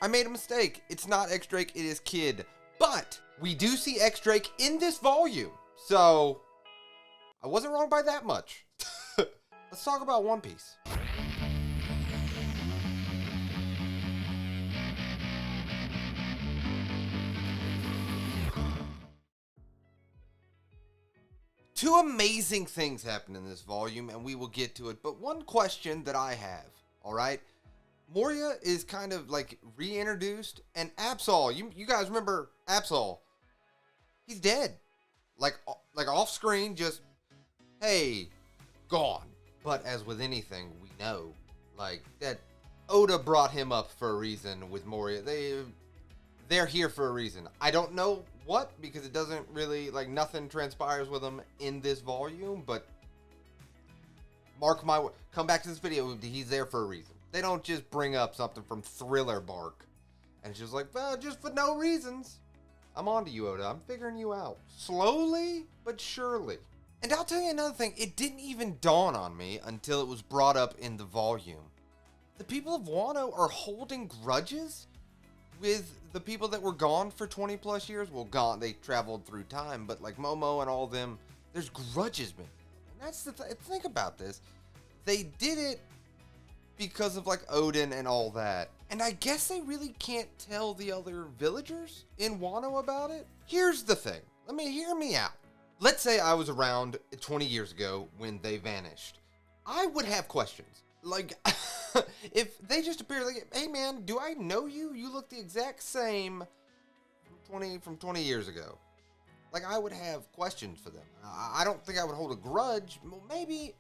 I made a mistake. It's not X-Drake, it is Kid. But we do see X-Drake in this volume. So I wasn't wrong by that much. Let's talk about One Piece. Two amazing things happen in this volume, and we will get to it. But one question that I have, all right? Moria is kind of like reintroduced, and Absol, you guys remember Absol? He's dead. Like off screen, just, hey, gone. But as with anything, we know, like, that Oda brought him up for a reason with Moria. They're here for a reason. I don't know what, because it doesn't really, like, nothing transpires with him in this volume, but mark my word, come back to this video, he's there for a reason. They don't just bring up something from Thriller Bark and just like, well, just for no reasons. I'm on to you, Oda. I'm figuring you out. Slowly, but surely. And I'll tell you another thing. It didn't even dawn on me until it was brought up in the volume. The people of Wano are holding grudges with the people that were gone for 20 plus years. Well, gone, they traveled through time, but like Momo and all of them, there's grudges, man. And that's the think about this. They did it because of like Odin and all that. And I guess they really can't tell the other villagers in Wano about it. Here's the thing. Hear me out. Let's say I was around 20 years ago when they vanished. I would have questions. Like, if they just appear like, hey man, do I know you? You look the exact same from 20 years ago. Like, I would have questions for them. I don't think I would hold a grudge. Well, maybe.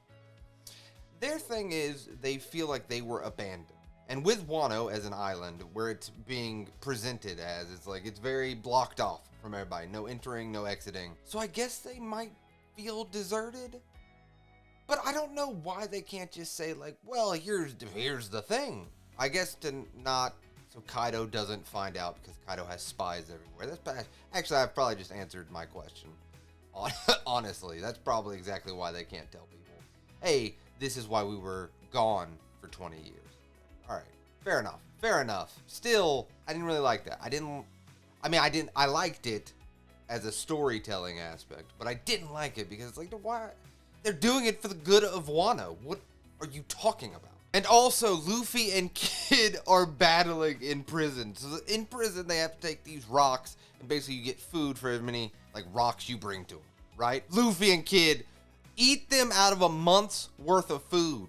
Their thing is they feel like they were abandoned. And with Wano as an island, where it's being presented as, it's like, it's very blocked off from everybody. No entering, no exiting. So I guess they might feel deserted. But I don't know why they can't just say, like, well, here's the thing. I guess to not, so Kaido doesn't find out, because Kaido has spies everywhere. That's bad. Actually, I've probably just answered my question. Honestly, that's probably exactly why they can't tell people, hey, this is why we were gone for 20 years. All right, fair enough. Still, I didn't really like that. I liked it as a storytelling aspect, but I didn't like it because it's like, why? They're doing it for the good of Wano. What are you talking about? And also, Luffy and Kid are battling in prison. So in prison, they have to take these rocks, and basically you get food for as many like rocks you bring to them, right? Luffy and Kid eat them out of a month's worth of food.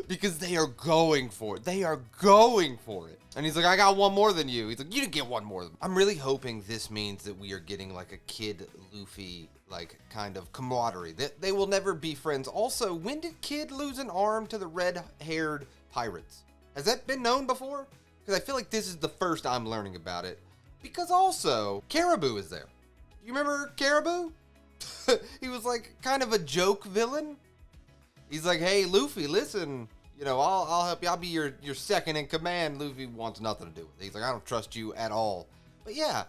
Because they are going for it. They are going for it. And he's like, I got one more than you. He's like, you didn't get one more than me. I'm really hoping this means that we are getting like a Kid Luffy like kind of camaraderie. They will never be friends. Also, when did Kid lose an arm to the red-haired pirates? Has that been known before? Because I feel like this is the first I'm learning about it. Because also, Caribou is there. You remember Caribou? He was like kind of a joke villain. He's like, hey, Luffy, listen, you know, I'll help you. I'll be your second in command. Luffy wants nothing to do with it. He's like, I don't trust you at all. But yeah,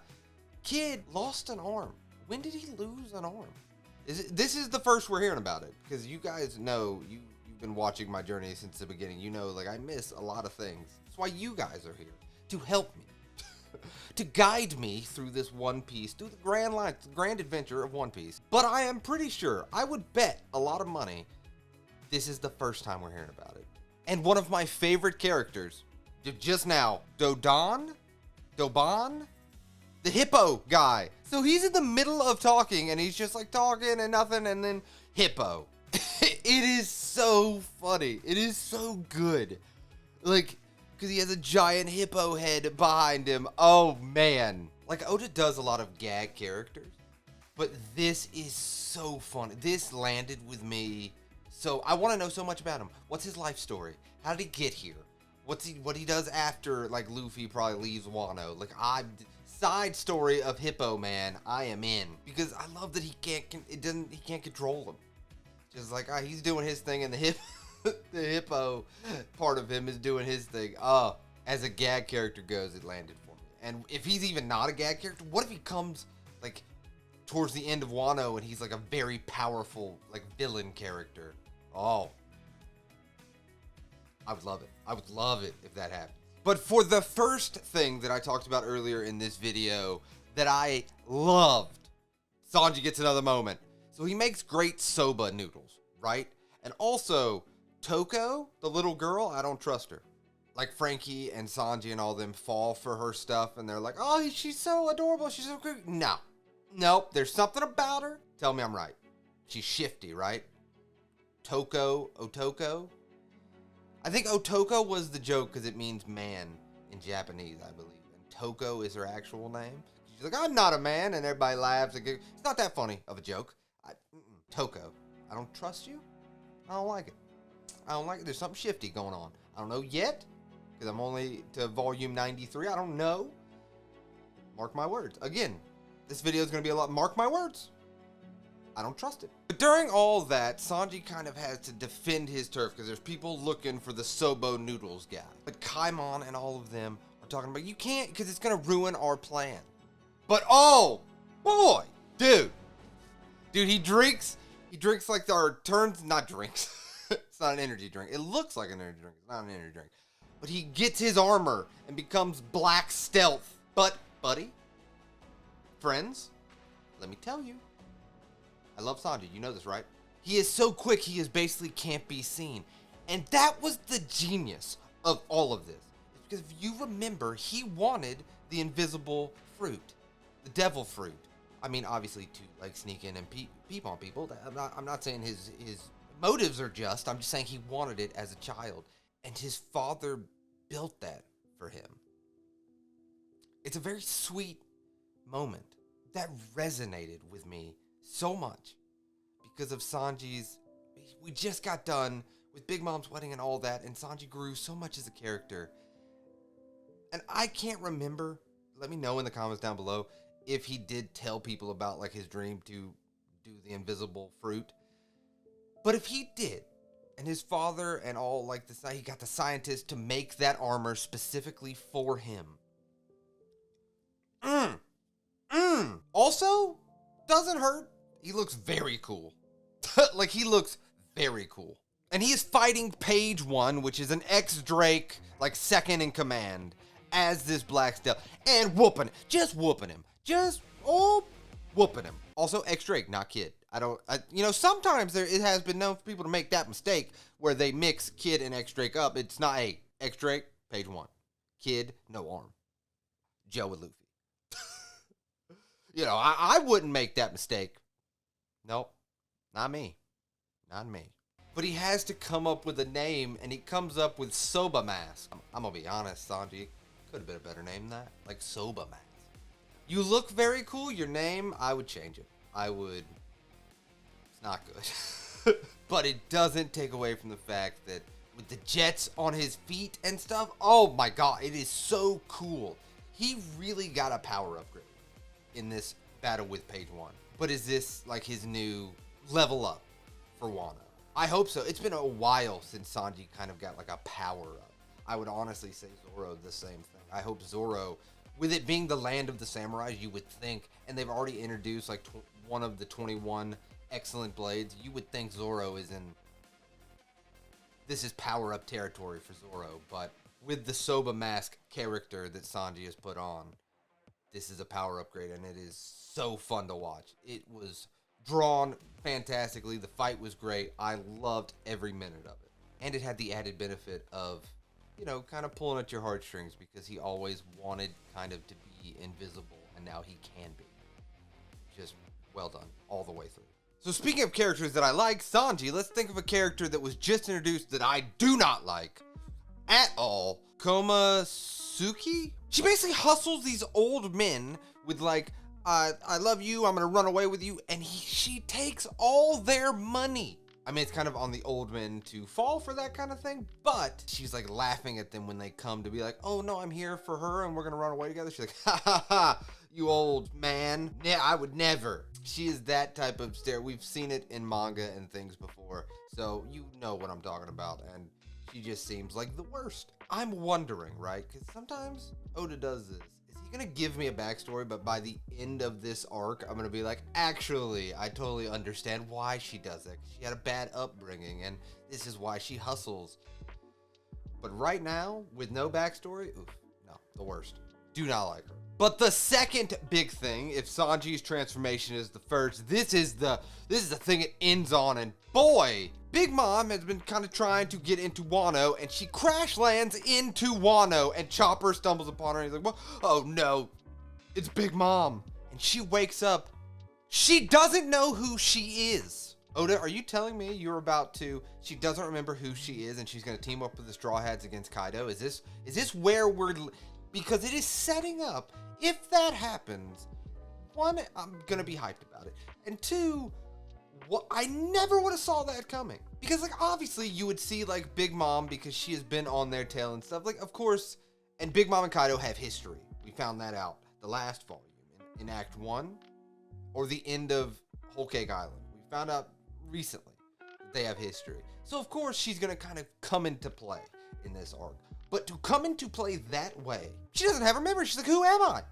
Kid lost an arm. When did he lose an arm? This is the first we're hearing about it. Because you guys know, you've been watching my journey since the beginning. You know, like, I miss a lot of things. That's why you guys are here. To help me. To guide me through this One Piece, through the grand adventure of One Piece. But I am pretty sure, I would bet a lot of money, this is the first time we're hearing about it. And one of my favorite characters, just now, Dobon, the hippo guy. So he's in the middle of talking, and he's just like talking and nothing, and then hippo. It is so funny. It is so good. Like, because he has a giant hippo head behind him. Oh, man. Like, Oda does a lot of gag characters, but this is so fun. This landed with me. So I want to know so much about him. What's his life story? How did he get here? What he does after, like, Luffy probably leaves Wano. Like, side story of Hippo Man, I am in, because I love that he can't control him. Just like, he's doing his thing, and the hippo part of him is doing his thing. As a gag character goes, it landed for me. And if he's even not a gag character, what if he comes like towards the end of Wano and he's like a very powerful like villain character? Oh, I would love it. I would love it if that happened. But for the first thing that I talked about earlier in this video that I loved, Sanji gets another moment. So he makes great soba noodles, right? And also, Toko, the little girl, I don't trust her. Like Frankie and Sanji and all them fall for her stuff and they're like, oh, she's so adorable, she's so cute. No. Nope, there's something about her. Tell me I'm right. She's shifty, right? Otoko. I think Otoko was the joke because it means man in Japanese, I believe. And Toko is her actual name. She's like, I'm not a man, and everybody laughs. It's not that funny of a joke. Toko, I don't trust you. I don't like it. I don't like it. There's something shifty going on. I don't know yet, because I'm only to volume 93. I don't know. Mark my words. Again, this video is going to be a lot. Mark my words. I don't trust it. But during all that, Sanji kind of has to defend his turf because there's people looking for the Sobo Noodles guy. But Kaimon and all of them are talking about, you can't because it's going to ruin our plan. But oh, boy, dude, he drinks like not drinks. It's not an energy drink. It looks like an energy drink. It's not an energy drink. But he gets his armor and becomes Black Stealth. But, buddy, friends, let me tell you, I love Sanji. You know this, right? He is so quick, he is basically can't be seen. And that was the genius of all of this. It's because if you remember, he wanted the invisible fruit, the devil fruit. I mean, obviously, to like sneak in and peep on people. I'm not saying his motives are just. I'm just saying he wanted it as a child. And his father built that for him. It's a very sweet moment that resonated with me so much because of Sanji's. We just got done with Big Mom's wedding and all that, and Sanji grew so much as a character. And I can't remember, let me know in the comments down below if he did tell people about like his dream to do the invisible fruit. But if he did, and his father and all like this, he got the scientists to make that armor specifically for him. Also, doesn't hurt. He looks very cool. Like, he looks very cool. And he is fighting Page 1, which is an ex-Drake, like, second in command, as this Black Stealth. And whooping him. Whooping him. Also, ex-Drake, not Kid. Sometimes it has been known for people to make that mistake where they mix Kid and ex-Drake up. It's not, hey, ex-Drake, Page 1. Kid, no arm. Joe with Luffy. I wouldn't make that mistake. Nope, not me. Not me. But he has to come up with a name, and he comes up with Soba Mask. I'm gonna be honest, Sanji. Could have been a better name than that. Like Soba Mask. You look very cool. Your name, I would change it. I would. It's not good. But it doesn't take away from the fact that with the jets on his feet and stuff, oh my god, it is so cool. He really got a power upgrade in this battle with Page 1. But is this like his new level up for Wano? I hope so. It's been a while since Sanji kind of got like a power up. I would honestly say Zoro the same thing. I hope Zoro, with it being the land of the samurais, you would think, and they've already introduced like one of the 21 excellent blades, you would think Zoro is in, this is power up territory for Zoro, but with the Soba Mask character that Sanji has put on, this is a power upgrade, and it is so fun to watch. It was drawn fantastically. The fight was great. I loved every minute of it. And it had the added benefit of, kind of pulling at your heartstrings because he always wanted kind of to be invisible, and now he can be. Just well done all the way through. So speaking of characters that I like, Sanji, let's think of a character that was just introduced that I do not like at all. Kozuki? She basically hustles these old men with like, I love you, I'm gonna run away with you, and she takes all their money. I mean, it's kind of on the old men to fall for that kind of thing, but she's like laughing at them when they come to be like, oh no, I'm here for her and we're gonna run away together. She's like, ha ha ha, you old man. Yeah, I would never. She is that type of stare. We've seen it in manga and things before, so you know what I'm talking about, and she just seems like the worst. I'm wondering, right? Because sometimes Oda does this. Is he gonna give me a backstory, but by the end of this arc, I'm gonna be like, actually, I totally understand why she does it. She had a bad upbringing, and this is why she hustles. But right now, with no backstory, oof, no, the worst. Do not like her. But the second big thing, if Sanji's transformation is the first, this is the thing it ends on. And boy, Big Mom has been kind of trying to get into Wano, and she crash lands into Wano, and Chopper stumbles upon her, and he's like, "What? Oh no, it's Big Mom." And she wakes up. She doesn't know who she is. Oda, are you telling me she doesn't remember who she is, and she's going to team up with the Straw Hats against Kaido? Is this where because it is setting up, if that happens, one, I'm going to be hyped about it. And two, I never would have saw that coming. Because, like, obviously you would see, like, Big Mom, because she has been on their tail and stuff. Like, of course, and Big Mom and Kaido have history. We found that out the last volume in Act 1, or the end of Whole Cake Island. We found out recently that they have history. So, of course, she's going to kind of come into play in this arc. But to come into play that way, she doesn't have her memory. She's like, who am I?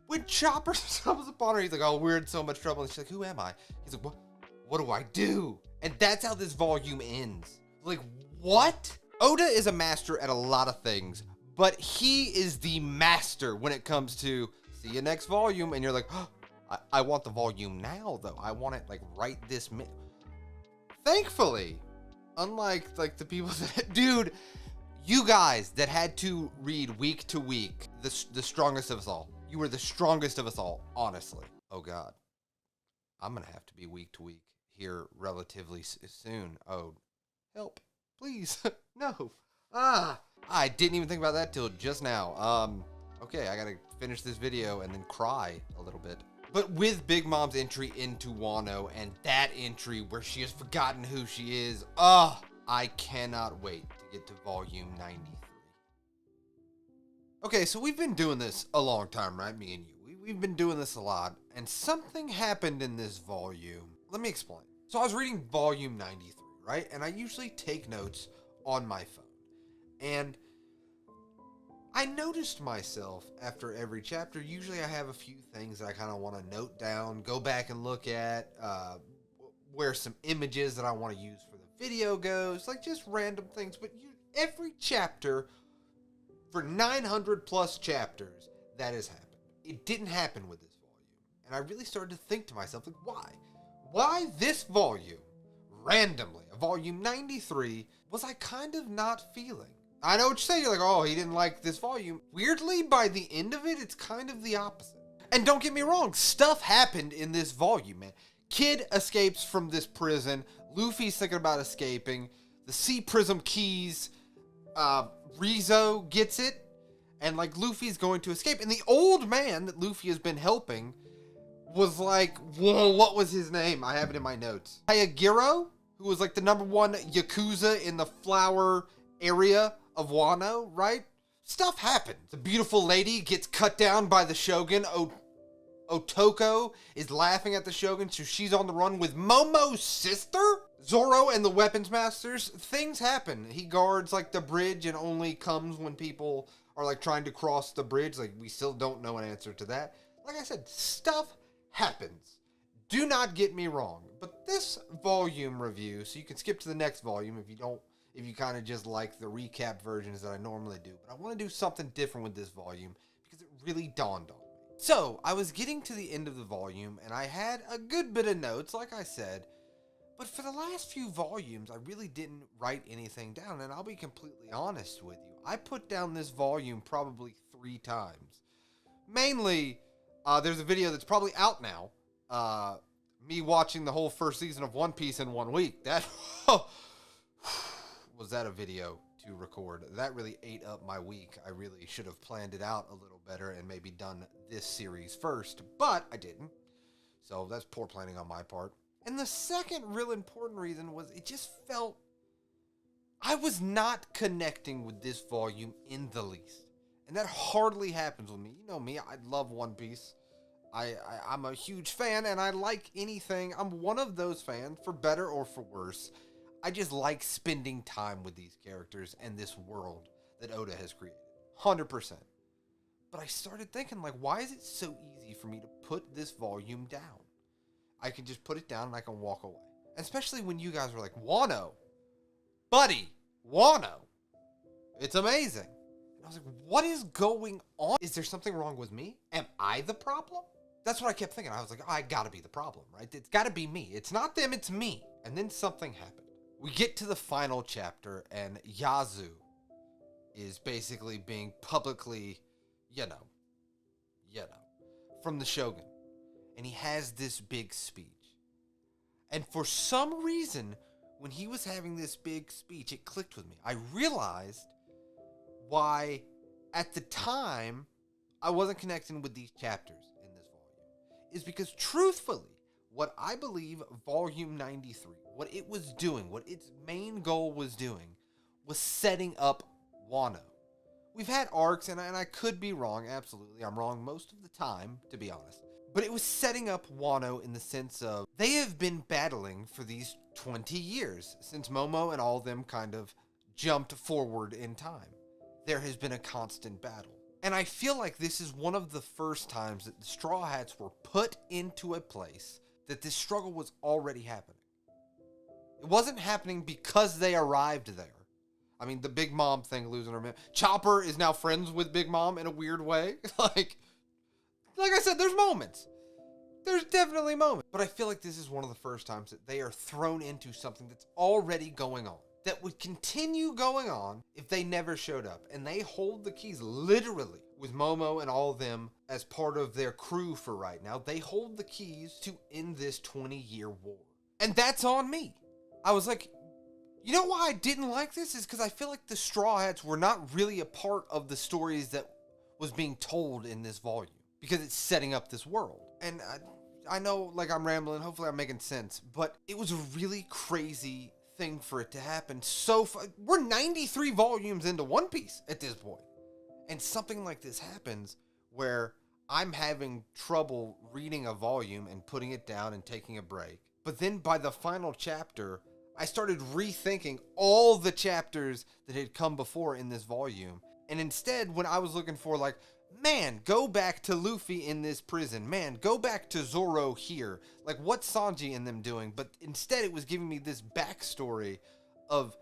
When Chopper stumbles upon her, he's like, oh, we're in so much trouble. And she's like, who am I? He's like, what do I do? And that's how this volume ends. Like, what? Oda is a master at a lot of things, but he is the master when it comes to see you next volume. And you're like, oh, I want the volume now, though. I want it, like, right this minute. Thankfully, unlike, like, the people that, dude, you guys that had to read week to week, the strongest of us all. You were the strongest of us all, honestly. Oh, God. I'm going to have to be week to week here relatively soon. Oh, help. Please. No. I didn't even think about that till just now. Okay, I got to finish this video and then cry a little bit. But with Big Mom's entry into Wano and that entry where she has forgotten who she is, I cannot wait to get to volume 93. Okay, so we've been doing this a long time, right? Me and you. We've been doing this a lot, and something happened in this volume. Let me explain. So I was reading volume 93, right? And I usually take notes on my phone. And I noticed myself after every chapter, usually I have a few things that I kind of want to note down, go back and look at, where some images that I want to use for the video goes, like just random things. But every chapter, for 900 plus chapters, that has happened. It didn't happen with this volume. And I really started to think to myself, like, why? Why this volume, randomly, a volume 93, was I kind of not feeling? I know what you're saying. You're like, oh, he didn't like this volume. Weirdly, by the end of it, it's kind of the opposite. And don't get me wrong, stuff happened in this volume, man. Kid escapes from this prison. Luffy's thinking about escaping. The Sea Prism keys, Rizzo gets it. And, like, Luffy's going to escape. And the old man that Luffy has been helping was like, whoa, what was his name? I have it in my notes. Hayagiro, who was, like, the #1 Yakuza in the flower area of Wano, right? Stuff happens. The beautiful lady gets cut down by the Shogun. Otoko is laughing at the Shogun, so she's on the run with Momo's sister? Zoro and the Weapons Masters, things happen. He guards, like, the bridge and only comes when people are, like, trying to cross the bridge. Like, we still don't know an answer to that. Like I said, stuff happens. Do not get me wrong. But this volume review, so you can skip to the next volume if you kind of just like the recap versions that I normally do. But I want to do something different with this volume because it really dawned on me. So, I was getting to the end of the volume, and I had a good bit of notes, like I said. But for the last few volumes, I really didn't write anything down, and I'll be completely honest with you. I put down this volume probably 3 times. Mainly, there's a video that's probably out now. Me watching the whole first season of One Piece in 1 week. That was that a video to record. That really ate up my week. I really should have planned it out a little better and maybe done this series first, but I didn't. So that's poor planning on my part. And the second real important reason was it just felt I was not connecting with this volume in the least. And that hardly happens with me. You know me, I love One Piece. I'm a huge fan, and I like anything. I'm one of those fans, for better or for worse. I just like spending time with these characters and this world that Oda has created. 100%. But I started thinking, like, why is it so easy for me to put this volume down? I can just put it down and I can walk away. Especially when you guys were like, Wano. Buddy, Wano. It's amazing. And I was like, what is going on? Is there something wrong with me? Am I the problem? That's what I kept thinking. I was like, oh, I gotta be the problem, right? It's gotta be me. It's not them, it's me. And then something happened. We get to the final chapter, and Yasu is basically being publicly, from the Shogun. And he has this big speech. And for some reason, when he was having this big speech, it clicked with me. I realized why, at the time, I wasn't connecting with these chapters in this volume. Is because, truthfully, what I believe Volume 93, what it was doing, what its main goal was doing, was setting up Wano. We've had arcs, and I could be wrong, absolutely. I'm wrong most of the time, to be honest. But it was setting up Wano in the sense of they have been battling for these 20 years since Momo and all of them kind of jumped forward in time. There has been a constant battle. And I feel like this is one of the first times that the Straw Hats were put into a place that this struggle was already happening. It wasn't happening because they arrived there. I mean, the Big Mom thing, losing her man. Chopper is now friends with Big Mom in a weird way. Like I said, there's moments. There's definitely moments. But I feel like this is one of the first times that they are thrown into something that's already going on. That would continue going on if they never showed up. And they hold the keys literally with Momo and all of them as part of their crew for right now. They hold the keys to end this 20-year war. And that's on me. I was like, you know why I didn't like this? Is because I feel like the Straw Hats were not really a part of the stories that was being told in this volume. Because it's setting up this world. And I know, like, I'm rambling. Hopefully I'm making sense. But it was a really crazy thing for it to happen so far. We're 93 volumes into One Piece at this point. And something like this happens where I'm having trouble reading a volume and putting it down and taking a break. But then by the final chapter, I started rethinking all the chapters that had come before in this volume. And instead, when I was looking for, like, man, go back to Luffy in this prison. Man, go back to Zoro here. Like, what's Sanji and them doing? But instead, it was giving me this backstory of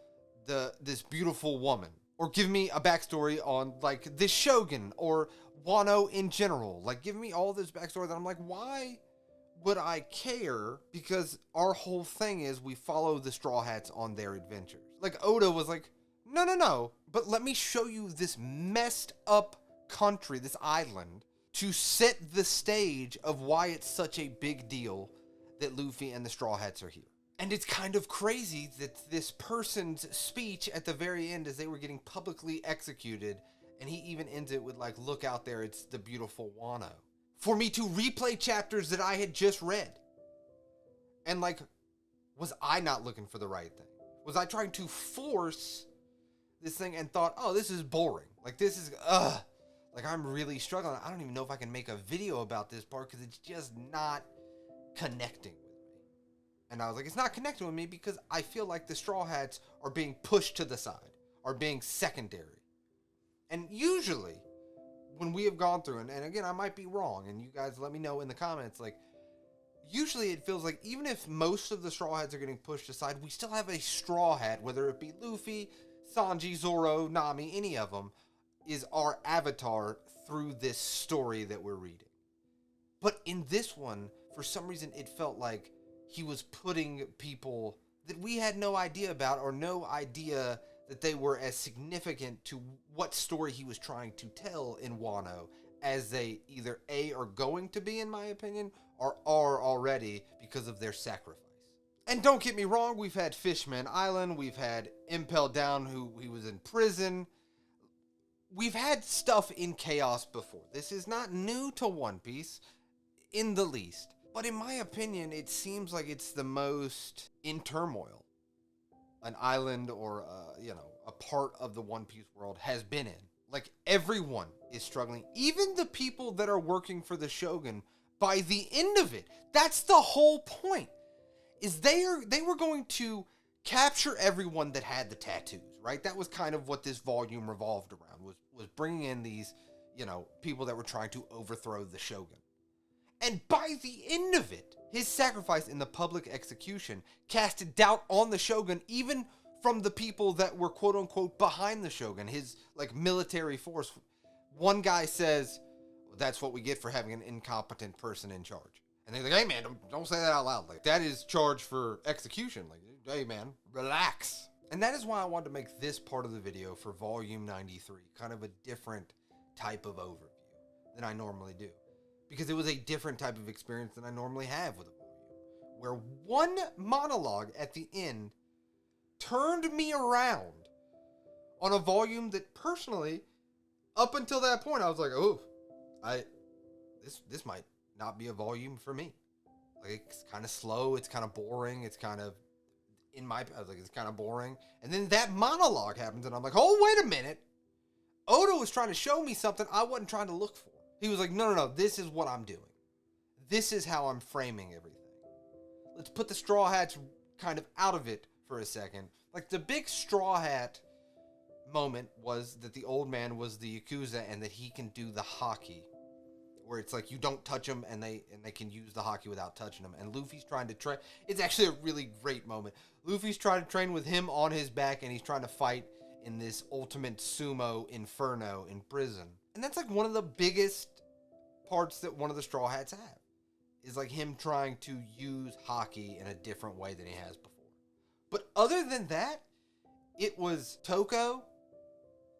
this beautiful woman. Or give me a backstory on, like, this Shogun or Wano in general. Like, give me all this backstory that I'm like, why would I care? Because our whole thing is we follow the Straw Hats on their adventures. Like, Oda was like, no, but let me show you this messed up country, this island, to set the stage of why it's such a big deal that Luffy and the Straw Hats are here. And it's kind of crazy that this person's speech at the very end as they were getting publicly executed, and he even ends it with, like, look out there, it's the beautiful Wano. For me to replay chapters that I had just read. And, like, was I not looking for the right thing? Was I trying to force this thing and thought, oh, this is boring. Like, this is, like, I'm really struggling. I don't even know if I can make a video about this part because it's just not connecting with me. And I was like, it's not connecting with me because I feel like the Straw Hats are being pushed to the side, are being secondary. And usually, when we have gone through, and again, I might be wrong, and you guys let me know in the comments, like, usually it feels like even if most of the Straw Hats are getting pushed aside, we still have a Straw Hat, whether it be Luffy, Sanji, Zoro, Nami, any of them, is our avatar through this story that we're reading. But in this one, for some reason, it felt like he was putting people that we had no idea about or no idea that they were as significant to what story he was trying to tell in Wano as they either A, are going to be, in my opinion, or are already because of their sacrifice. And don't get me wrong, we've had Fishman Island, we've had Impel Down, who he was in prison. We've had stuff in Chaos before. This is not new to One Piece, in the least. But in my opinion, it seems like it's the most in turmoil an island or, a part of the One Piece world has been in. Like, everyone is struggling. Even the people that are working for the Shogun, by the end of it, that's the whole point. Is they were going to capture everyone that had the tattoos, right? That was kind of what this volume revolved around, was bringing in these, people that were trying to overthrow the Shogun. And by the end of it, his sacrifice in the public execution casted doubt on the Shogun even from the people that were quote unquote behind the Shogun, his like military force. One guy says, well, that's what we get for having an incompetent person in charge. And they're like, hey man, don't say that out loud. Like, that is charge for execution. Like, hey man, relax. And that is why I wanted to make this part of the video for volume 93 kind of a different type of overview than I normally do. Because it was a different type of experience than I normally have with a volume. Where one monologue at the end turned me around on a volume that personally, up until that point, I was like, oh, this might not be a volume for me. Like, it's kind of slow, it's kind of boring, it's kind of, I was like, it's kind of boring. And then that monologue happens, and I'm like, oh, wait a minute. Oda was trying to show me something I wasn't trying to look for. He was like, no, this is what I'm doing. This is how I'm framing everything. Let's put the Straw Hats kind of out of it for a second. Like, the big Straw Hat moment was that the old man was the Yakuza and that he can do the hockey. Where it's like you don't touch them and they can use the hockey without touching them. And Luffy's trying to train. It's actually a really great moment. Luffy's trying to train with him on his back and he's trying to fight in this ultimate sumo inferno in prison. And that's like one of the biggest parts that one of the Straw Hats have. Is like him trying to use hockey in a different way than he has before. But other than that, it was Toko,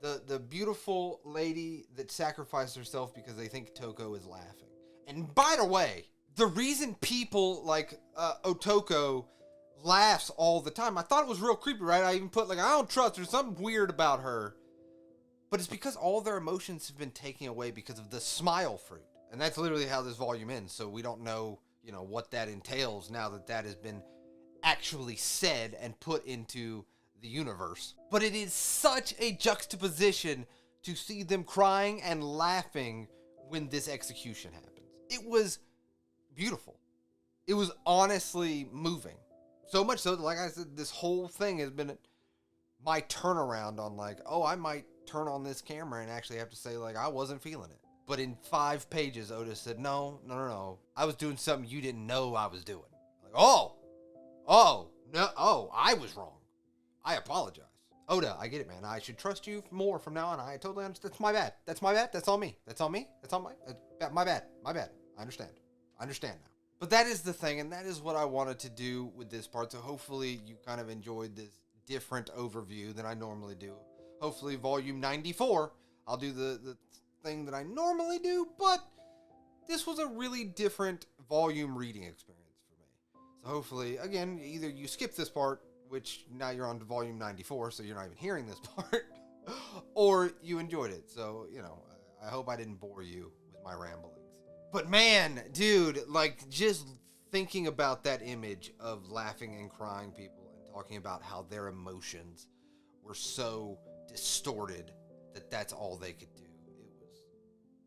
the beautiful lady that sacrificed herself because they think Toko is laughing. And by the way, the reason people like Otoko laughs all the time, I thought it was real creepy, right? I even put like, I don't trust her, something weird about her. But it's because all their emotions have been taken away because of the smile fruit. And that's literally how this volume ends. So we don't know, what that entails now that that has been actually said and put into the universe. But it is such a juxtaposition to see them crying and laughing when this execution happens. It was beautiful. It was honestly moving. So much so that, like I said, this whole thing has been my turnaround on like, oh, I might turn on this camera and actually have to say like, I wasn't feeling it. But in 5 pages, Oda said, no. I was doing something you didn't know I was doing. Like, I was wrong. I apologize. Oda, I get it, man. I should trust you more from now on. I totally understand. That's my bad. That's on me. That's on my bad. I understand now. But that is the thing, and that is what I wanted to do with this part. So hopefully you kind of enjoyed this different overview than I normally do. Hopefully volume 94, I'll do the thing that I normally do, but this was a really different volume reading experience for me. So hopefully, again, either you skip this part, which now you're on to volume 94, so you're not even hearing this part, or you enjoyed it. So, I hope I didn't bore you with my ramblings. But man, dude, like, just thinking about that image of laughing and crying people and talking about how their emotions were so distorted that that's all they could do.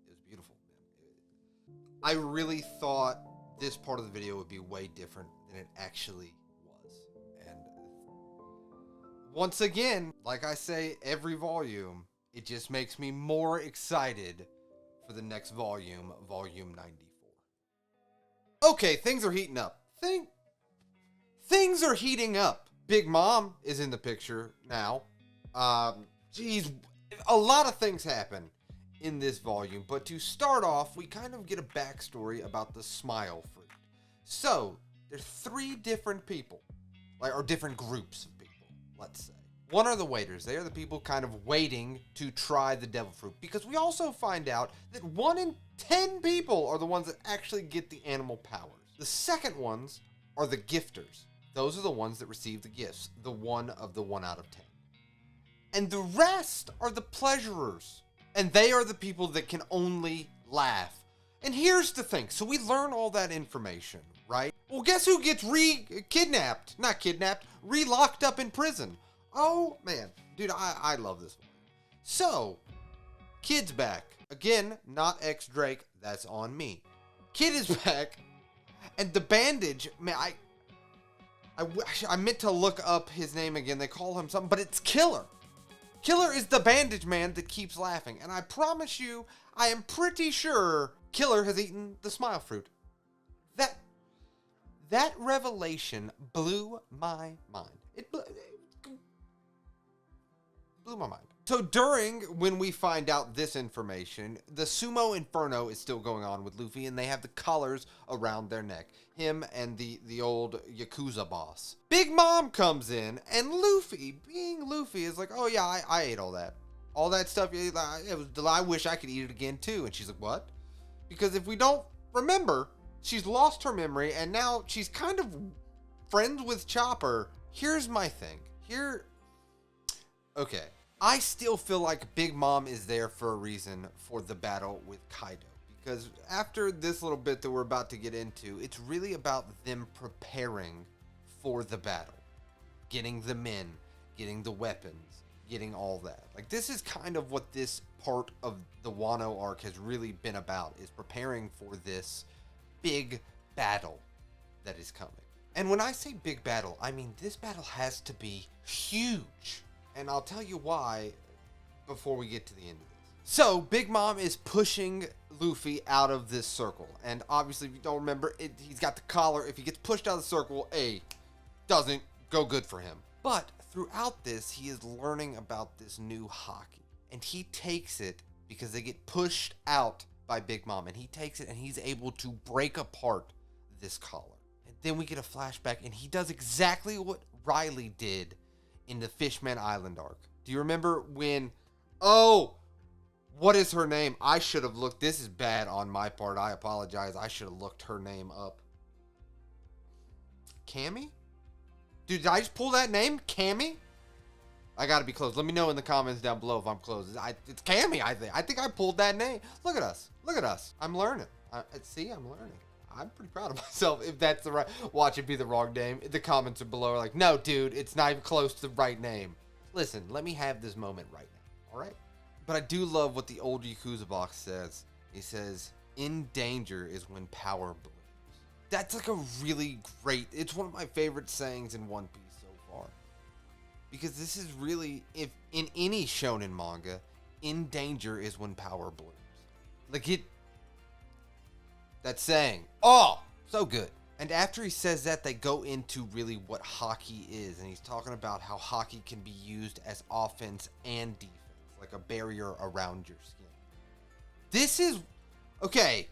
It was beautiful, man. I really thought this part of the video would be way different than it actually was. And once again, like I say every volume, it just makes me more excited for the next volume, volume 94. Okay, things are heating up. Things are heating up. Big Mom is in the picture now. Geez, a lot of things happen in this volume, but to start off, we kind of get a backstory about the smile fruit. So, there's 3 different people, or different groups of people, let's say. One are the waiters. They are the people kind of waiting to try the devil fruit, because we also find out that 1 in 10 people are the ones that actually get the animal powers. The second ones are the gifters. Those are the ones that receive the gifts, the 1 of the 1 out of 10. And the rest are the pleasurers. And they are the people that can only laugh. And here's the thing. So we learn all that information, right? Well, guess who gets re-locked up in prison? Oh, man. Dude, I love this one. So, Kid's back. Again, not ex-Drake. That's on me. Kid is back. And the bandage, man, I meant to look up his name again. They call him something, but it's Killer. Killer is the bandage man that keeps laughing. And I promise you, I am pretty sure Killer has eaten the smile fruit. That revelation blew my mind. blew my mind. So when we find out this information, the Sumo Inferno is still going on with Luffy, and they have the collars around their neck. Him and the old Yakuza boss. Big Mom comes in, and Luffy, being Luffy, is like, oh yeah, I ate all that. All that stuff, I wish I could eat it again too. And she's like, what? Because if we don't remember, she's lost her memory, and now she's kind of friends with Chopper. Here's my thing. Okay. I still feel like Big Mom is there for a reason for the battle with Kaido. Because after this little bit that we're about to get into, it's really about them preparing for the battle. Getting the men, getting the weapons, getting all that. Like, this is kind of what this part of the Wano arc has really been about, is preparing for this big battle that is coming. And when I say big battle, I mean this battle has to be huge. And I'll tell you why before we get to the end of this. So, Big Mom is pushing Luffy out of this circle. And obviously, if you don't remember, he's got the collar. If he gets pushed out of the circle, doesn't go good for him. But throughout this, he is learning about this new haki. And he takes it because they get pushed out by Big Mom. And he takes it and he's able to break apart this collar. And then we get a flashback and he does exactly what Riley did in the Fishman Island arc. Do you remember when, what is her name? I should have looked, this is bad on my part, I apologize. I should have looked her name up. Cammy? Dude, did I just pull that name? Cammy? I gotta be close. Let me know in the comments down below if I'm close. It's Cammy, I think. I think I pulled that name. Look at us. Look at us. I'm learning. See, I'm learning. I'm pretty proud of myself if that's the right, watch it be the wrong name. The comments are below are like, no, dude, it's not even close to the right name. Listen, let me have this moment right now, all right? But I do love what the old Yakuza box says. He says, in danger is when power blooms. That's like a really great, it's one of my favorite sayings in One Piece so far. Because this is really, if in any shonen manga, in danger is when power blooms. Like that saying, so good. And after he says that, they go into really what haki is. And he's talking about how haki can be used as offense and defense, like a barrier around your skin. This is, okay,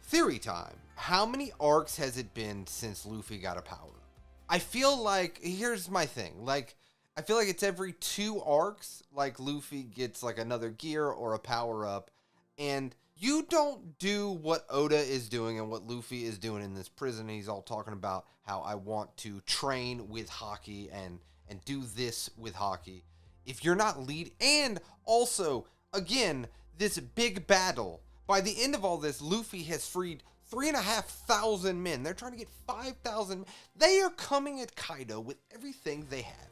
theory time. How many arcs has it been since Luffy got a power up? I feel like, here's my thing. Like, I feel like it's every 2 arcs, like Luffy gets like another gear or a power up. And you don't do what Oda is doing and what Luffy is doing in this prison. He's all talking about how I want to train with haki and do this with haki. If you're not lead, and also, again, this big battle. By the end of all this, Luffy has freed 3,500 men. They're trying to get 5,000. They are coming at Kaido with everything they have.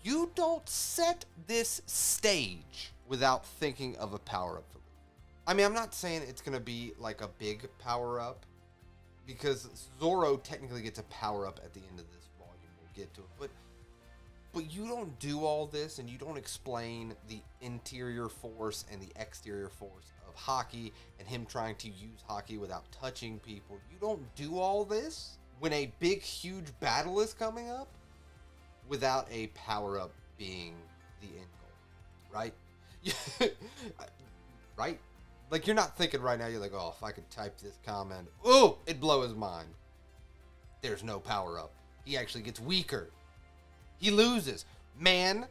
You don't set this stage without thinking of a power-up for Luffy. I mean, I'm not saying it's going to be like a big power-up, because Zoro technically gets a power-up at the end of this volume. We'll get to it. But you don't do all this, and you don't explain the interior force and the exterior force of haki, and him trying to use haki without touching people. You don't do all this when a big, huge battle is coming up without a power-up being the end goal, right? Right? Like, you're not thinking right now, you're like, oh, if I could type this comment, it'd blow his mind. There's no power up. He actually gets weaker. He loses. Man,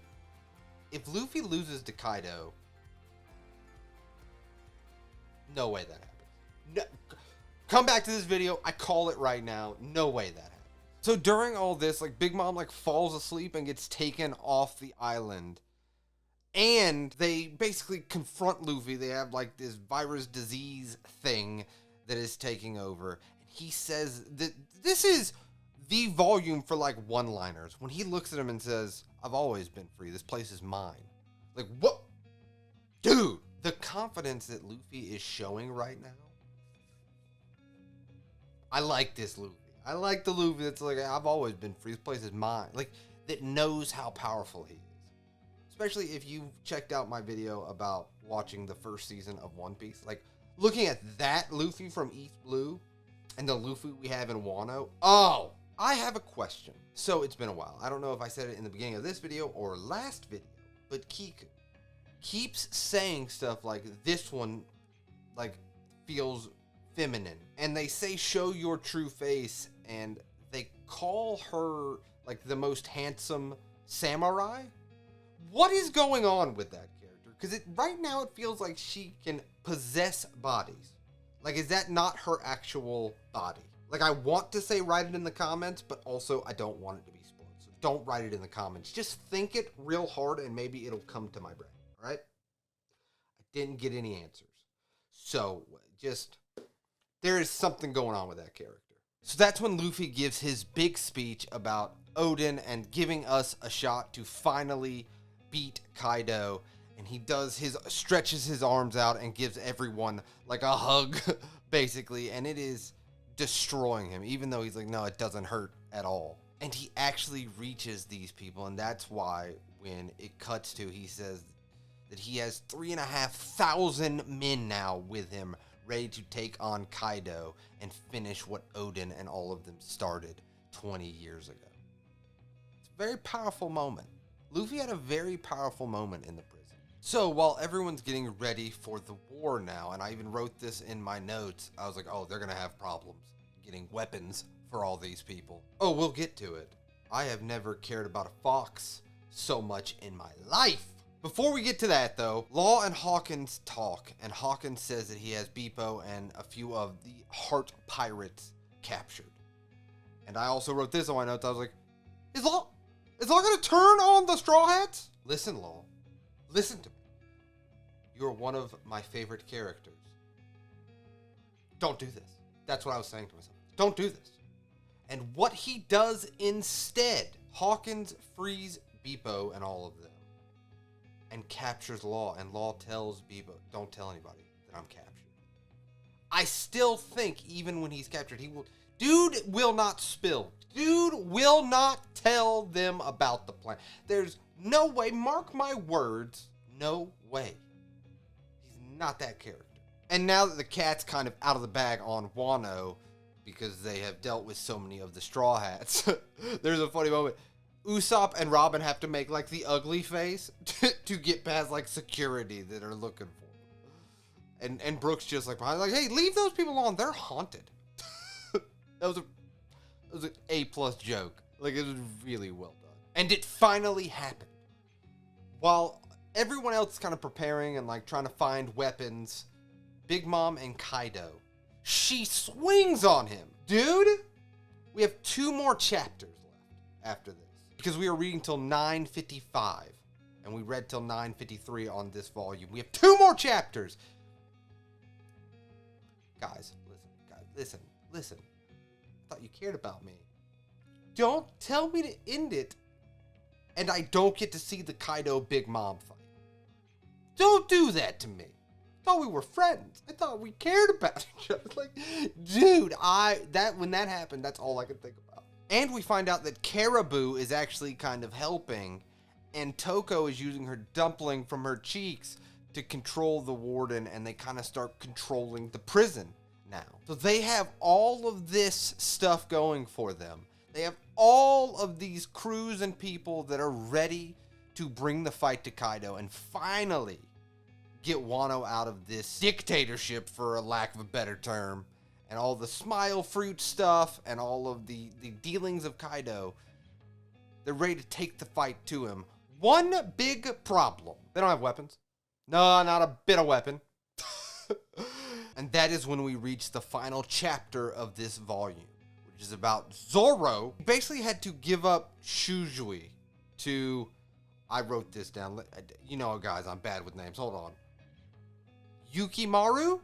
if Luffy loses to Kaido, no way that happens. No, come back to this video. I call it right now. No way that happens. So during all this, like, Big Mom, like, falls asleep and gets taken off the island. And they basically confront Luffy. They have like this virus disease thing that is taking over. And he says that this is the volume for like one-liners. When he looks at him and says, I've always been free. This place is mine. Like, what? Dude, the confidence that Luffy is showing right now. I like this Luffy. I like the Luffy that's like, I've always been free. This place is mine. Like, that knows how powerful he is. Especially if you've checked out my video about watching the first season of One Piece. Like, looking at that Luffy from East Blue and the Luffy we have in Wano. Oh, I have a question. So, it's been a while. I don't know if I said it in the beginning of this video or last video. But Kiku keeps saying stuff like, this one, like, feels feminine. And they say, show your true face. And they call her, like, the most handsome samurai. What is going on with that character? Because right now it feels like she can possess bodies. Like, is that not her actual body? Like, I want to say write it in the comments, but also I don't want it to be spoiled. So don't write it in the comments. Just think it real hard and maybe it'll come to my brain. All right? I didn't get any answers. So, just, there is something going on with that character. So that's when Luffy gives his big speech about Odin and giving us a shot to finally beat Kaido. And he stretches his arms out and gives everyone like a hug, basically. And it is destroying him, even though he's like, no, it doesn't hurt at all. And he actually reaches these people. And that's why when it cuts to, he says that he has 3,500 men now with him, ready to take on Kaido and finish what Odin and all of them started 20 years ago. It's a very powerful moment. Luffy had a very powerful moment in the prison. So while everyone's getting ready for the war now, and I even wrote this in my notes, I was like, oh, they're going to have problems getting weapons for all these people. Oh, we'll get to it. I have never cared about a fox so much in my life. Before we get to that, though, Law and Hawkins talk, and Hawkins says that he has Beepo and a few of the Heart Pirates captured. And I also wrote this on my notes. I was like, is Law going to turn on the Straw Hats? Listen, Law. Listen to me. You're one of my favorite characters. Don't do this. That's what I was saying to myself. Don't do this. And what he does instead, Hawkins frees Beepo and all of them and captures Law. And Law tells Beepo, don't tell anybody that I'm captured. I still think even when he's captured, dude will not spill. Dude will not tell them about the plan. There's no way, mark my words, no way. He's not that character. And now that the cat's kind of out of the bag on Wano, because they have dealt with so many of the Straw Hats, there's a funny moment. Usopp and Robin have to make like the ugly face to get past like security that are looking for them. And Brooks just like behind, like, hey, leave those people alone. They're haunted. That was an A+ joke. Like, it was really well done. And it finally happened. While everyone else is kind of preparing and like trying to find weapons, Big Mom and Kaido, she swings on him. Dude, we have 2 more chapters left after this. Because we are reading till 9:55. And we read till 9:53 on this volume. We have 2 more chapters. Guys, listen. I thought you cared about me. Don't tell me to end it and I don't get to see the Kaido Big Mom fight. Don't do that to me. I thought we were friends. I thought we cared about each other. Like, dude, when that happened, that's all I could think about. And we find out that Caribou is actually kind of helping, and Toko is using her dumpling from her cheeks to control the warden, and they kind of start controlling the prison now. So they have all of this stuff going for them. They have all of these crews and people that are ready to bring the fight to Kaido and finally get Wano out of this dictatorship, for a lack of a better term, and all the smile fruit stuff and all of the dealings of Kaido. They're ready to take the fight to him. One big problem. They don't have weapons. No, not a bit of weapon. And that is when we reach the final chapter of this volume, which is about Zoro. He basically had to give up Shujui to, I wrote this down. You know, guys, I'm bad with names. Hold on. Yukimaru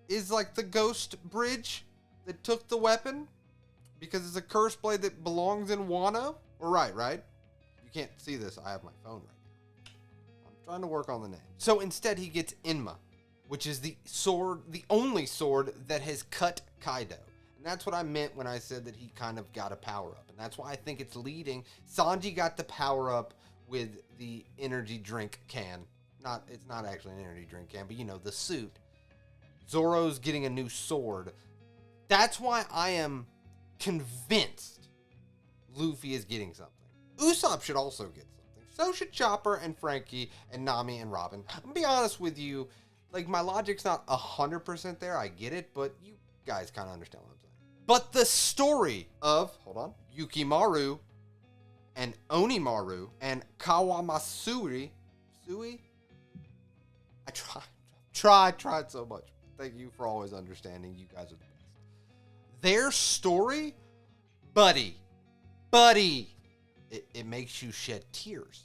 is like the ghost bridge that took the weapon because it's a curse blade that belongs in Wano. We're right? You can't see this. I have my phone right now. I'm trying to work on the name. So instead he gets Enma, which is the sword, the only sword that has cut Kaido. And that's what I meant when I said that he kind of got a power up. And that's why I think it's leading. Sanji got the power up with the energy drink can. It's not actually an energy drink can, but you know, the suit. Zoro's getting a new sword. That's why I am convinced Luffy is getting something. Usopp should also get something. So should Chopper and Frankie and Nami and Robin. I'm gonna be honest with you, like, my logic's not 100% there. I get it, but you guys kind of understand what I'm saying. But the story of, hold on, Yukimaru and Onimaru and Kawamasuri, I tried so much. Thank you for always understanding. You guys are the best. Their story, buddy, it makes you shed tears.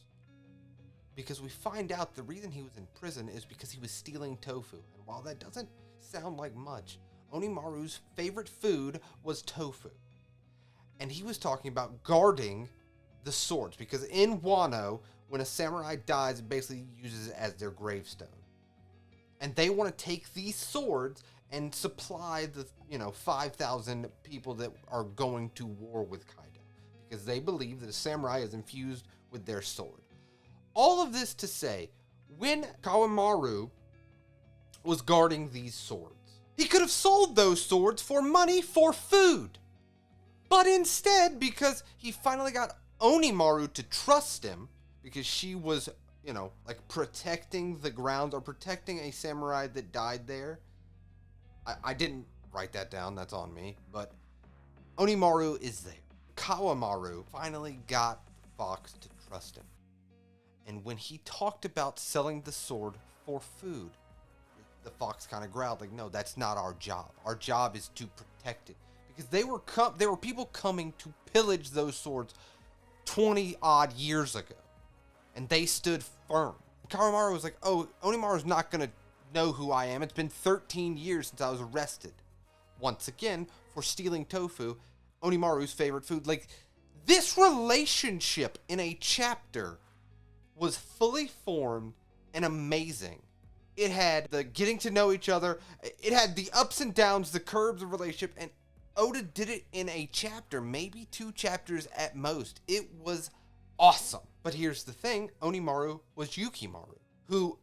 Because we find out the reason he was in prison is because he was stealing tofu. And while that doesn't sound like much, Onimaru's favorite food was tofu. And he was talking about guarding the swords. Because in Wano, when a samurai dies, it basically uses it as their gravestone. And they want to take these swords and supply the, 5,000 people that are going to war with Kaido. Because they believe that a samurai is infused with their sword. All of this to say, when Kawamaru was guarding these swords, he could have sold those swords for money for food. But instead, because he finally got Onimaru to trust him, because she was, protecting the grounds or protecting a samurai that died there. I didn't write that down, that's on me, but Onimaru is there. Kawamaru finally got Fox to trust him. And when he talked about selling the sword for food, the Fox kind of growled like, no, that's not our job. Our job is to protect it. Because there were people coming to pillage those swords 20 odd years ago. And they stood firm. Kawamaru was like, oh, Onimaru's not going to know who I am. It's been 13 years since I was arrested. Once again, for stealing tofu, Onimaru's favorite food. Like, this relationship in a chapter was fully formed and amazing. It had the getting to know each other. It had the ups and downs, the curves of relationship. And Oda did it in a chapter, maybe 2 chapters at most. It was awesome. But here's the thing. Onimaru was Yukimaru, who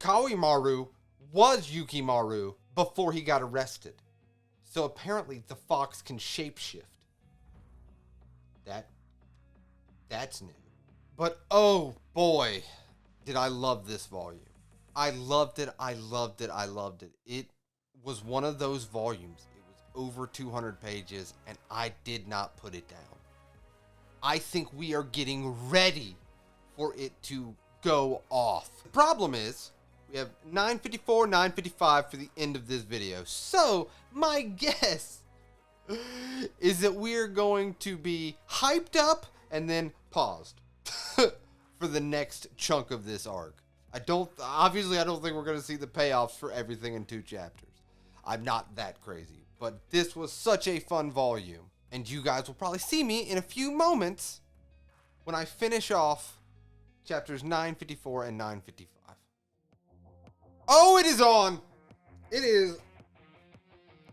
Kawimaru was Yukimaru before he got arrested. So apparently the Fox can shapeshift. That's new. But oh boy, did I love this volume. I loved it. It was one of those volumes. It was over 200 pages and I did not put it down. I think we are getting ready for it to go off. The problem is, we have 9:54, 9:55 for the end of this video. So, my guess is that we're going to be hyped up and then paused for the next chunk of this arc. I don't think we're going to see the payoffs for everything in 2 chapters. I'm not that crazy, but this was such a fun volume. And you guys will probably see me in a few moments when I finish off chapters 954 and 955. Oh, it is on! It is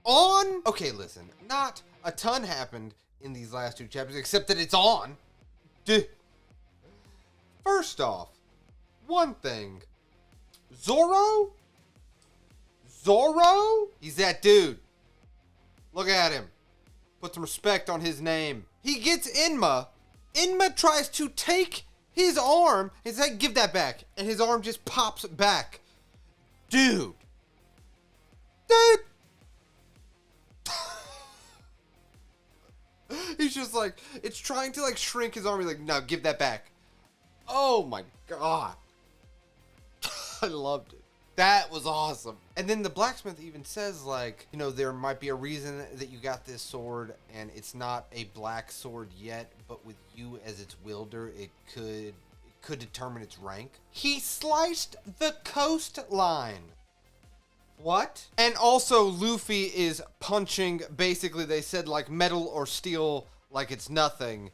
on! Okay, listen. Not a ton happened in these last 2 chapters, except that it's on. Duh. First off, one thing. Zoro? He's that dude. Look at him. Put some respect on his name. He gets Enma. Enma tries to take his arm and say, give that back. And his arm just pops back. Dude. He's just like, it's trying to like shrink his arm. He's like, no, give that back. Oh my God. I loved it. That was awesome. And then the blacksmith even says, like, there might be a reason that you got this sword and it's not a black sword yet, but with you as its wielder, it could determine its rank. He sliced the coastline. What? And also Luffy is punching, basically they said like metal or steel like it's nothing.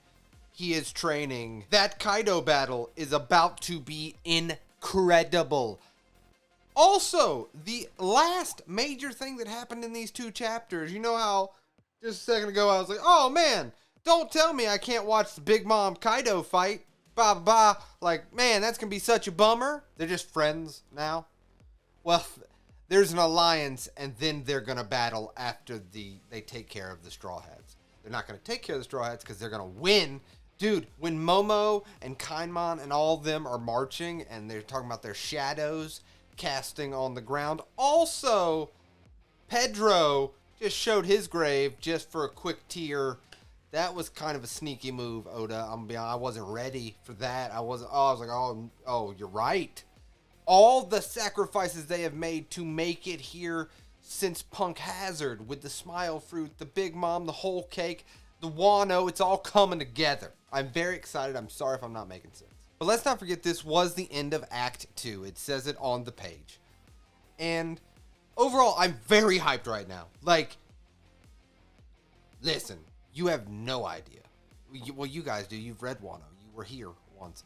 He is training. That Kaido battle is about to be incredible. Also, the last major thing that happened in these 2 chapters, you know how just a second ago I was like, oh man, don't tell me I can't watch the Big Mom Kaido fight. Like, man, that's gonna be such a bummer. They're just friends now. Well, there's an alliance and then they're gonna battle after they take care of the Straw Hats. They're not gonna take care of the Straw Hats because they're gonna win Dude, when Momo and Kaimon and all of them are marching and they're talking about their shadows casting on the ground. Also, Pedro just showed his grave just for a quick tear. That was kind of a sneaky move, Oda. I'm gonna be honest, I wasn't ready for that. I was like, oh, you're right. All the sacrifices they have made to make it here since Punk Hazard with the Smile Fruit, the Big Mom, the whole cake, the Wano, it's all coming together. I'm very excited. I'm sorry if I'm not making sense. But let's not forget, this was the end of Act 2. It says it on the page. And overall, I'm very hyped right now. Like, listen, you have no idea. Well, you guys do. You've read Wano. You were here once.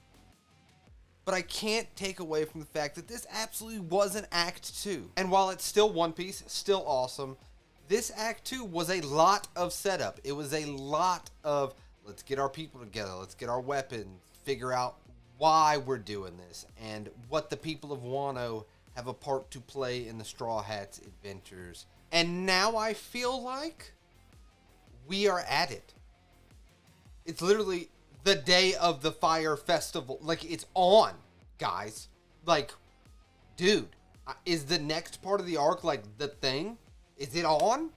But I can't take away from the fact that this absolutely was an Act 2. And while it's still One Piece, still awesome, this Act 2 was a lot of setup. It was a lot of, let's get our people together, let's get our weapons, figure out why we're doing this, and what the people of Wano have a part to play in the Straw Hats adventures. And now I feel like we are at it. It's literally the day of the Fire Festival. Like, it's on, guys. Like, dude, is the next part of the arc, like, the thing? Is it on?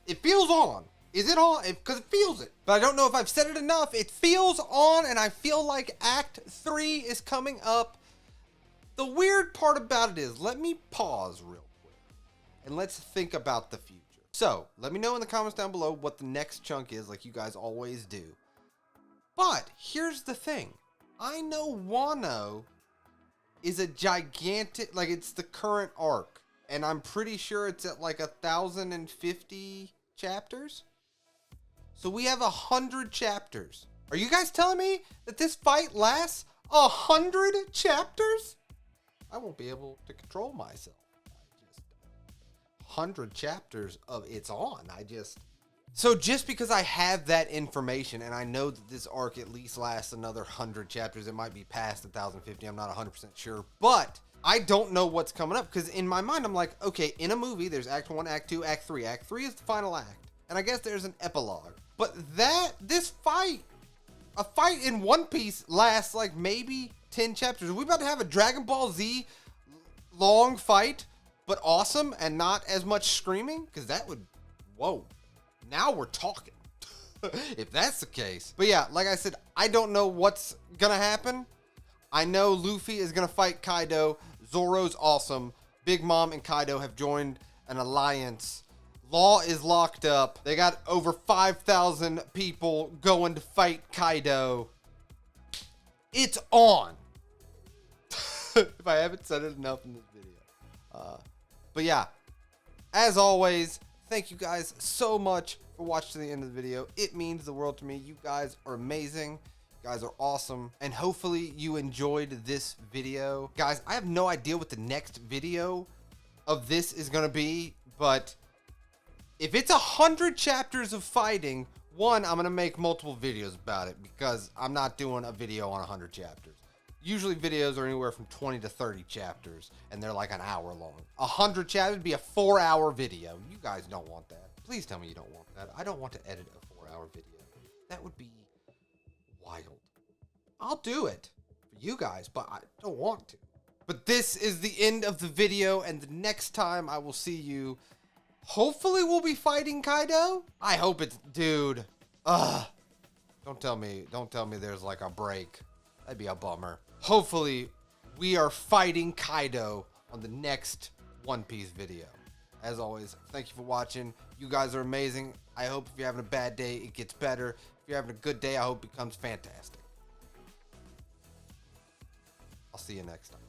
It feels on. Is it on? Because it feels it. But I don't know if I've said it enough. It feels on, and I feel like Act 3 is coming up. The weird part about it is, let me pause real quick, and let's think about the future. So, let me know in the comments down below what the next chunk is, like you guys always do. But, here's the thing. I know Wano is a gigantic, like, it's the current arc. And I'm pretty sure it's at like 1,050 chapters. So we have 100 chapters. Are you guys telling me that this fight lasts 100 chapters? I won't be able to control myself. 100 chapters of it's on. So just because I have that information and I know that this arc at least lasts another 100 chapters, it might be past 1,050. I'm not 100% sure, but I don't know what's coming up, because in my mind, I'm like, okay, in a movie, there's Act 1, Act 2, Act 3. Act 3 is the final act. And I guess there's an epilogue. But this fight, a fight in One Piece lasts like maybe 10 chapters. Are we about to have a Dragon Ball Z long fight, but awesome and not as much screaming? Because that would, whoa, now we're talking. If that's the case. But yeah, like I said, I don't know what's going to happen. I know Luffy is going to fight Kaido. Zoro's awesome. Big Mom and Kaido have joined an alliance. Law is locked up. They got over 5,000 people going to fight Kaido. It's on. If I haven't said it enough in this video. But yeah, as always, thank you guys so much for watching to the end of the video. It means the world to me. You guys are amazing. Guys are awesome, and hopefully you enjoyed this video. Guys, I have no idea what the next video of this is gonna be, but if it's 100 chapters of fighting, one, I'm gonna make multiple videos about it, because I'm not doing a video on 100 chapters. Usually videos are anywhere from 20 to 30 chapters, and they're like an hour long. 100 chapters would be a 4-hour video. You guys don't want that. Please tell me you don't want that. I don't want to edit a 4-hour video. That would be wild. I'll do it for you guys, but I don't want to. But this is the end of the video, and the next time I will see you, hopefully we'll be fighting Kaido. I hope it's, dude. Don't tell me there's like a break. That'd be a bummer. Hopefully we are fighting Kaido on the next One Piece video. As always, thank you for watching. You guys are amazing. I hope if you're having a bad day, it gets better. If you're having a good day, I hope it becomes fantastic. I'll see you next time.